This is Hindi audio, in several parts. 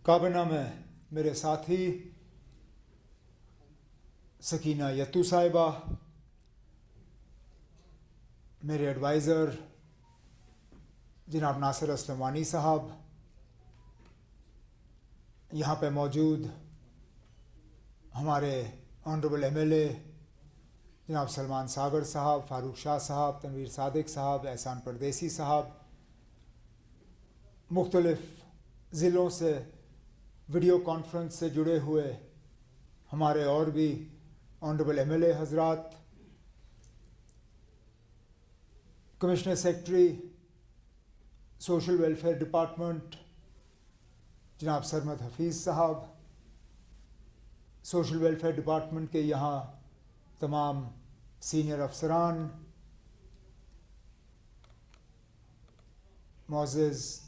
काबीना में मेरे साथी सकीना यत्तू साहिबा, मेरे एडवाइज़र जनाब नासिर असलम वानी साहब, यहाँ पे मौजूद हमारे ऑनरेबल एमएलए जनाब सलमान सागर साहब, फारूक शाह साहब, तनवीर सादिक साहब, एहसान परदेसी साहब, मुख्तलिफ़ ज़िलों से वीडियो कॉन्फ्रेंस से जुड़े हुए हमारे और भी ऑनरेबल एमएलए हजरात, commissioner secretary social welfare department जनाब सरमद हफीज़ साहब, सोशल वेलफेयर डिपार्टमेंट के यहाँ तमाम सीनियर अफसरान, मोअज़्ज़ज़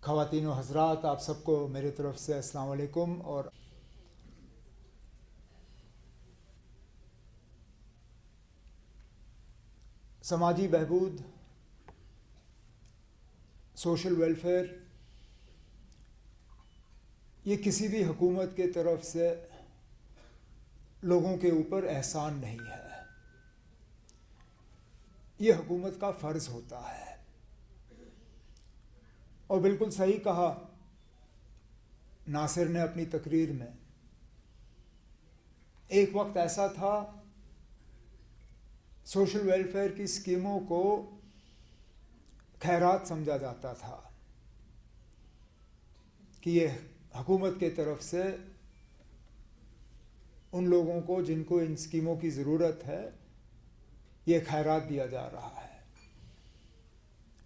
ख़वातीन व हज़रात, आप सबको मेरी तरफ़ से अस्सलाम वालेकुम। और समाजी बहबूद, सोशल वेलफेयर, ये किसी भी हुकूमत के तरफ से लोगों के ऊपर एहसान नहीं है, ये हुकूमत का फ़र्ज़ होता है। और बिल्कुल सही कहा नासिर ने अपनी तकरीर में, एक वक्त ऐसा था सोशल वेलफेयर की स्कीमों को खैरात समझा जाता था कि ये हुकूमत के तरफ से उन लोगों को जिनको इन स्कीमों की ज़रूरत है ये खैरात दिया जा रहा है,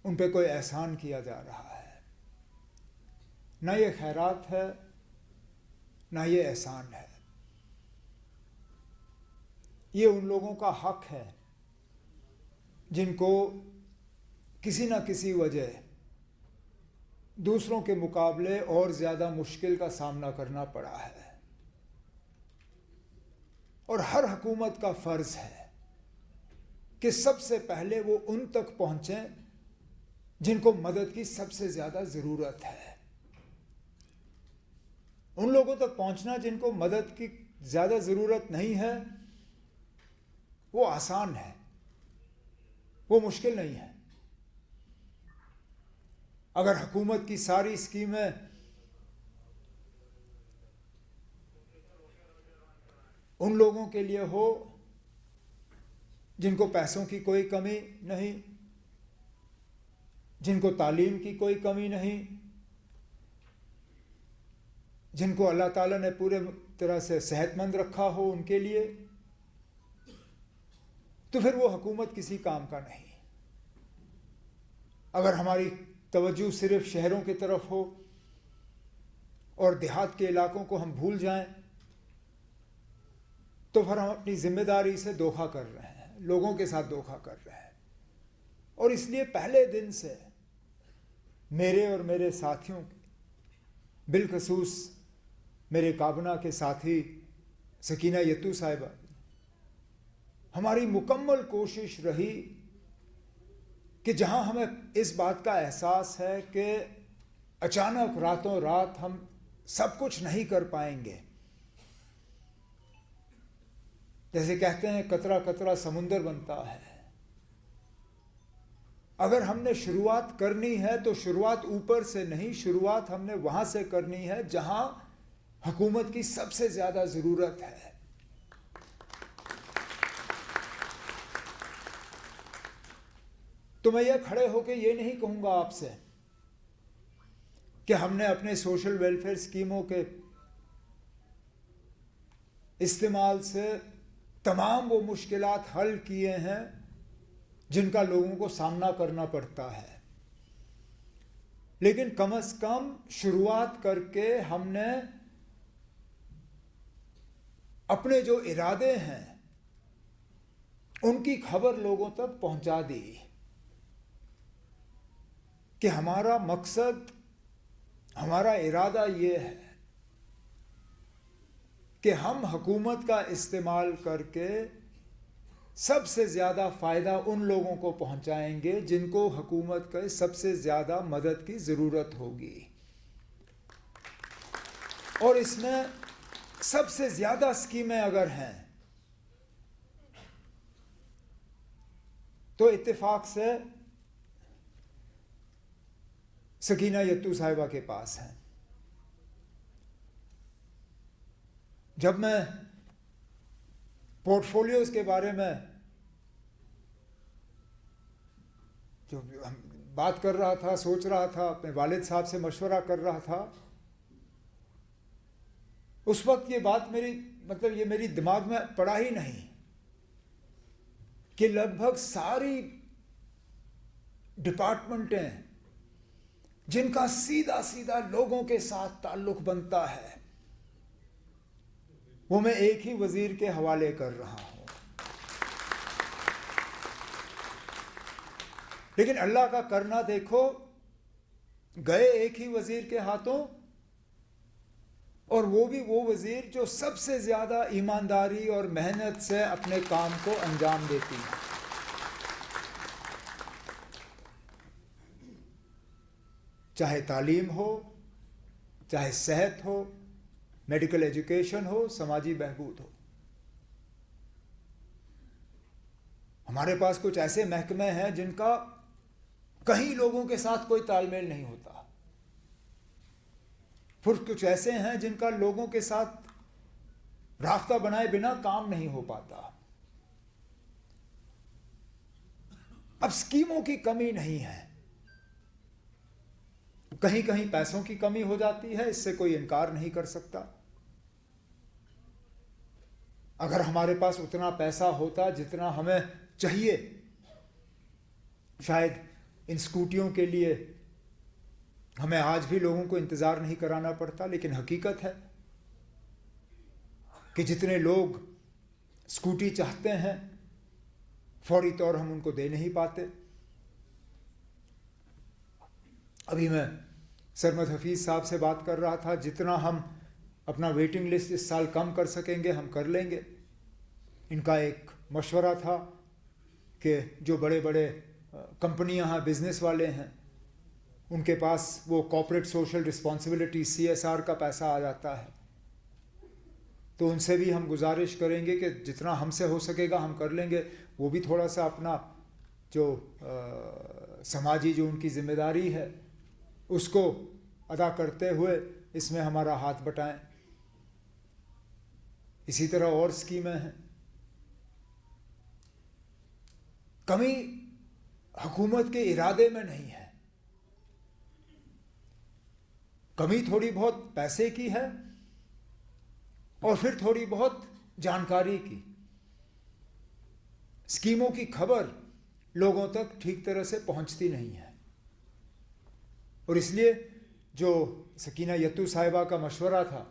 उन पे कोई एहसान किया जा रहा है। ना ये खैरात है, ना ये एहसान है, ये उन लोगों का हक है जिनको किसी न किसी वजह दूसरों के मुकाबले और ज़्यादा मुश्किल का सामना करना पड़ा है। और हर हुकूमत का फ़र्ज़ है कि सबसे पहले वो उन तक पहुँचें जिनको मदद की सबसे ज़्यादा ज़रूरत है। उन लोगों तक पहुँचना जिनको मदद की ज़्यादा ज़रूरत नहीं है वो आसान है, वो मुश्किल नहीं है। अगर हुकूमत की सारी स्कीमें उन लोगों के लिए हो जिनको पैसों की कोई कमी नहीं, जिनको तालीम की कोई कमी नहीं, जिनको अल्लाह ताला ने पूरे तरह से सेहतमंद रखा हो उनके लिए, तो फिर वो हुकूमत किसी काम का नहीं। अगर हमारी तवज्जो सिर्फ शहरों की तरफ हो और देहात के इलाकों को हम भूल जाएं तो फिर हम अपनी जिम्मेदारी से धोखा कर रहे हैं, लोगों के साथ धोखा कर रहे हैं। और इसलिए पहले दिन से मेरे और मेरे साथियों, बिलखसूस मेरे काबीना के साथी सकीना यत्तू साहिबा, हमारी मुकम्मल कोशिश रही कि जहां हमें इस बात का एहसास है कि अचानक रातों रात हम सब कुछ नहीं कर पाएंगे, जैसे कहते हैं कतरा कतरा समुंदर बनता है, अगर हमने शुरुआत करनी है तो शुरुआत ऊपर से नहीं, शुरुआत हमने वहां से करनी है जहां हुकूमत की सबसे ज्यादा जरूरत है। तो मैं ये खड़े होकर ये नहीं कहूंगा आपसे कि हमने अपने सोशल वेलफेयर स्कीमों के इस्तेमाल से तमाम वो मुश्किलात हल किए हैं जिनका लोगों को सामना करना पड़ता है, लेकिन कम से कम शुरुआत करके हमने अपने जो इरादे हैं उनकी खबर लोगों तक पहुंचा दी कि हमारा मकसद, हमारा इरादा ये है कि हम हुकूमत का इस्तेमाल करके सबसे ज़्यादा फ़ायदा उन लोगों को पहुंचाएंगे जिनको हुकूमत के सबसे ज़्यादा मदद की ज़रूरत होगी। और इसमें सबसे ज्यादा स्कीमें अगर हैं तो इत्तेफाक से सकीना यत्तू साहिबा के पास है। जब मैं पोर्टफोलियोज के बारे में जो बात कर रहा था, सोच रहा था, अपने वालिद साहब से मशवरा कर रहा था, उस वक्त ये बात ये मेरी दिमाग में पड़ा ही नहीं कि लगभग सारी डिपार्टमेंटें जिनका सीधा सीधा लोगों के साथ ताल्लुक बनता है वो मैं एक ही वजीर के हवाले कर रहा हूं। लेकिन अल्लाह का करना देखो, गए एक ही वजीर के हाथों, और वो भी वो वजीर जो सबसे ज्यादा ईमानदारी और मेहनत से अपने काम को अंजाम देती है। चाहे तालीम हो, चाहे सेहत हो, मेडिकल एजुकेशन हो, समाजी बहबूद हो। हमारे पास कुछ ऐसे महकमे हैं जिनका कहीं लोगों के साथ कोई तालमेल नहीं होता, फिर कुछ ऐसे हैं जिनका लोगों के साथ रास्ता बनाए बिना काम नहीं हो पाता। अब स्कीमों की कमी नहीं है, कहीं कहीं पैसों की कमी हो जाती है, इससे कोई इनकार नहीं कर सकता। अगर हमारे पास उतना पैसा होता जितना हमें चाहिए, शायद इन स्कूटियों के लिए हमें आज भी लोगों को इंतजार नहीं कराना पड़ता। लेकिन हकीकत है कि जितने लोग स्कूटी चाहते हैं, फौरी तौर हम उनको दे नहीं पाते। अभी मैं सरमद हफीज साहब से बात कर रहा था, जितना हम अपना वेटिंग लिस्ट इस साल कम कर सकेंगे हम कर लेंगे। इनका एक मशवरा था कि जो बड़े बड़े कंपनियां हैं, बिजनेस वाले हैं, उनके पास वो कॉर्पोरेट सोशल रिस्पॉन्सिबिलिटी CSR का पैसा आ जाता है, तो उनसे भी हम गुजारिश करेंगे कि जितना हमसे हो सकेगा हम कर लेंगे। वो भी थोड़ा सा अपना जो समाजी जो उनकी जिम्मेदारी है उसको अदा करते हुए इसमें हमारा हाथ बटाएं। इसी तरह और स्कीमें हैं। कमी हुकूमत के इरादे में नहीं है, कमी थोड़ी बहुत पैसे की है और फिर थोड़ी बहुत जानकारी की। स्कीमों की खबर लोगों तक ठीक तरह से पहुंचती नहीं है, और इसलिए जो सकीना यत्तू साहिबा का मशवरा था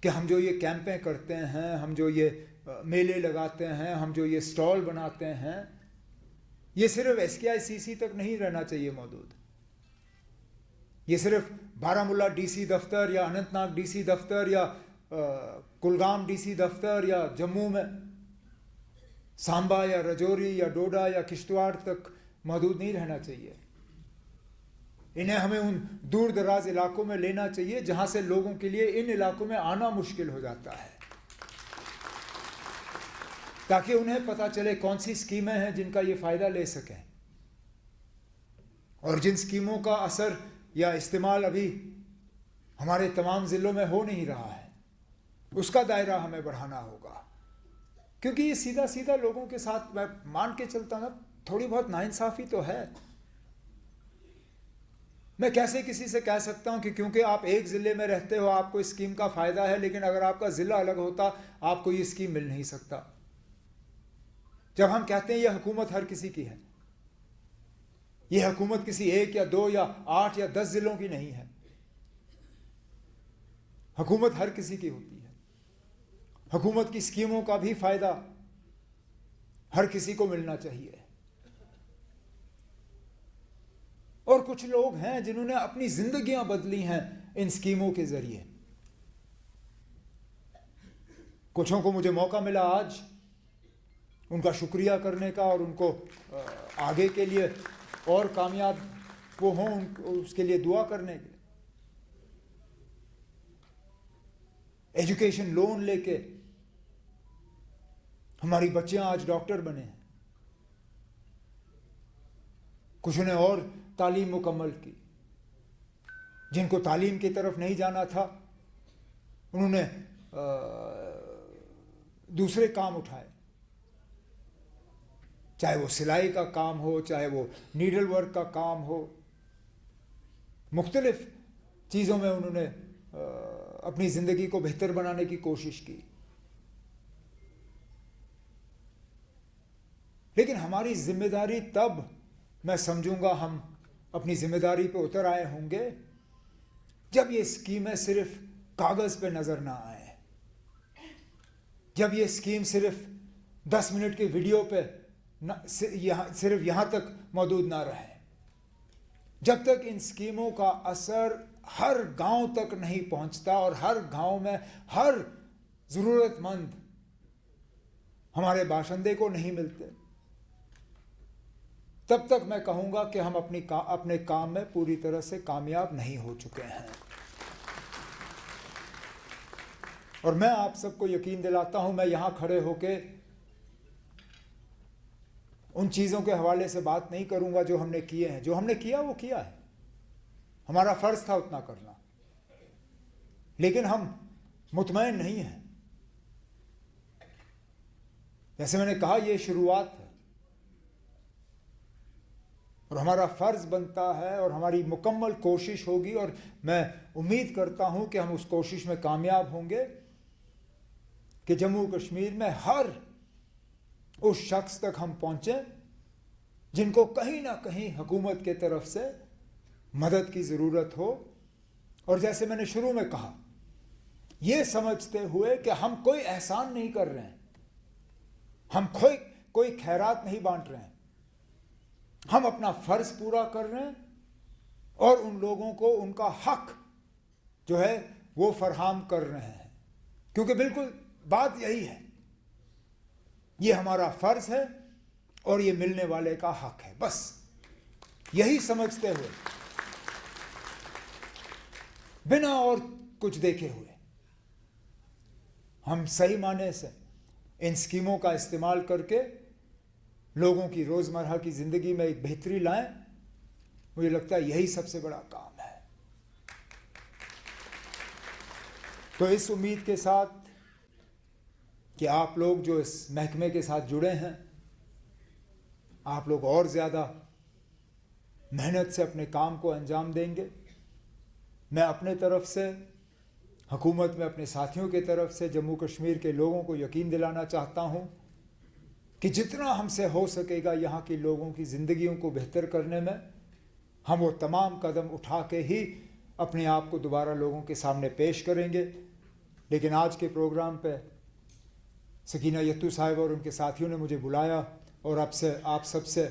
कि हम जो ये कैंपें करते हैं, हम जो ये मेले लगाते हैं, हम जो ये स्टॉल बनाते हैं, ये सिर्फ SKICC तक नहीं रहना चाहिए मौजूद। ये सिर्फ बारामूला DC दफ्तर या अनंतनाग DC दफ्तर या कुलगाम DC दफ्तर या जम्मू में सांबा या रजौरी या डोडा या किश्तवाड़ तक मौजूद नहीं रहना चाहिए। इन्हें हमें उन दूर दराज इलाकों में लेना चाहिए जहां से लोगों के लिए इन इलाकों में आना मुश्किल हो जाता है, ताकि उन्हें पता चले कौन सी स्कीमें हैं जिनका ये फायदा ले सकें, और जिन स्कीमों का असर या इस्तेमाल अभी हमारे तमाम ज़िलों में हो नहीं रहा है उसका दायरा हमें बढ़ाना होगा। क्योंकि ये सीधा सीधा लोगों के साथ, मैं मान के चलता ना, थोड़ी बहुत नाइंसाफ़ी तो है। मैं कैसे किसी से कह सकता हूं कि क्योंकि आप एक ज़िले में रहते हो आपको इस स्कीम का फ़ायदा है, लेकिन अगर आपका ज़िला अलग होता आपको ये स्कीम मिल नहीं सकता। जब हम कहते हैं ये हुकूमत हर किसी की है, ये हुकूमत किसी 1 या 2 या 8 या 10 ज़िलों की नहीं है, हुकूमत हर किसी की होती है। हुकूमत की स्कीमों का भी फ़ायदा हर किसी को मिलना चाहिए। और कुछ लोग हैं जिन्होंने अपनी जिंदगियां बदली हैं इन स्कीमों के जरिए। कुछों को मुझे मौका मिला आज उनका शुक्रिया करने का और उनको आगे के लिए और कामयाब वो हों उसके लिए दुआ करने के। एजुकेशन लोन लेके हमारी बच्चियां आज डॉक्टर बने हैं, कुछ ने और तालीम मुकम्मल की। जिनको तालीम की तरफ नहीं जाना था उन्होंने दूसरे काम उठाए, चाहे वो सिलाई का काम हो, चाहे वो नीडल वर्क का काम हो। मुख्तलिफ चीज़ों में उन्होंने अपनी ज़िंदगी को बेहतर बनाने की कोशिश की। लेकिन हमारी जिम्मेदारी तब मैं समझूंगा हम अपनी जिम्मेदारी पे उतर आए होंगे जब ये स्कीमें सिर्फ कागज़ पे नज़र ना आए, जब ये स्कीम सिर्फ 10 मिनट की वीडियो पे सिर्फ यहाँ तक मौजूद ना रहे, जब तक इन स्कीमों का असर हर गांव तक नहीं पहुंचता और हर गांव में हर ज़रूरतमंद हमारे बाशिंदे को नहीं मिलते, तब तक मैं कहूँगा कि हम अपने काम में पूरी तरह से कामयाब नहीं हो चुके हैं। और मैं आप सबको यकीन दिलाता हूँ, मैं यहाँ खड़े होके उन चीज़ों के हवाले से बात नहीं करूँगा जो हमने किए हैं। जो हमने किया वो किया है, हमारा फ़र्ज़ था उतना करना, लेकिन हम मुतमईन नहीं हैं। जैसे मैंने कहा, ये शुरुआत है और हमारा फ़र्ज़ बनता है और हमारी मुकम्मल कोशिश होगी, और मैं उम्मीद करता हूँ कि हम उस कोशिश में कामयाब होंगे कि जम्मू कश्मीर में हर उस शख्स तक हम पहुँचें जिनको कहीं ना कहीं हुकूमत के तरफ से मदद की ज़रूरत हो। और जैसे मैंने शुरू में कहा, ये समझते हुए कि हम कोई एहसान नहीं कर रहे हैं, हम कोई खैरात नहीं बांट रहे हैं, हम अपना फ़र्ज़ पूरा कर रहे हैं और उन लोगों को उनका हक जो है वो फरहम कर रहे हैं। क्योंकि बिल्कुल बात यही है, ये हमारा फ़र्ज़ है और ये मिलने वाले का हक है। बस यही समझते हुए, बिना और कुछ देखे हुए, हम सही माने से इन स्कीमों का इस्तेमाल करके लोगों की रोज़मर्रा की ज़िंदगी में एक बेहतरी लाएं। मुझे लगता है यही सबसे बड़ा काम है। तो इस उम्मीद के साथ कि आप लोग जो इस महकमे के साथ जुड़े हैं, आप लोग और ज़्यादा मेहनत से अपने काम को अंजाम देंगे। मैं अपने तरफ से, हुकूमत में अपने साथियों की तरफ से जम्मू कश्मीर के लोगों को यकीन दिलाना चाहता हूँ कि जितना हमसे हो सकेगा यहाँ के लोगों की ज़िंदगियों को बेहतर करने में, हम वो तमाम कदम उठा के ही अपने आप को दोबारा लोगों के सामने पेश करेंगे। लेकिन आज के प्रोग्राम पे सकीना यत्तू साहिबा और उनके साथियों ने मुझे बुलाया और आप सबसे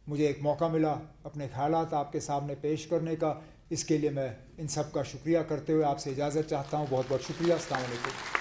मुझे एक मौका मिला अपने ख्यालात आपके सामने पेश करने का। इसके लिए मैं इन सब का शुक्रिया करते हुए आपसे इजाज़त चाहता हूँ। बहुत बहुत शुक्रिया। अस्सलाम वालेकुम।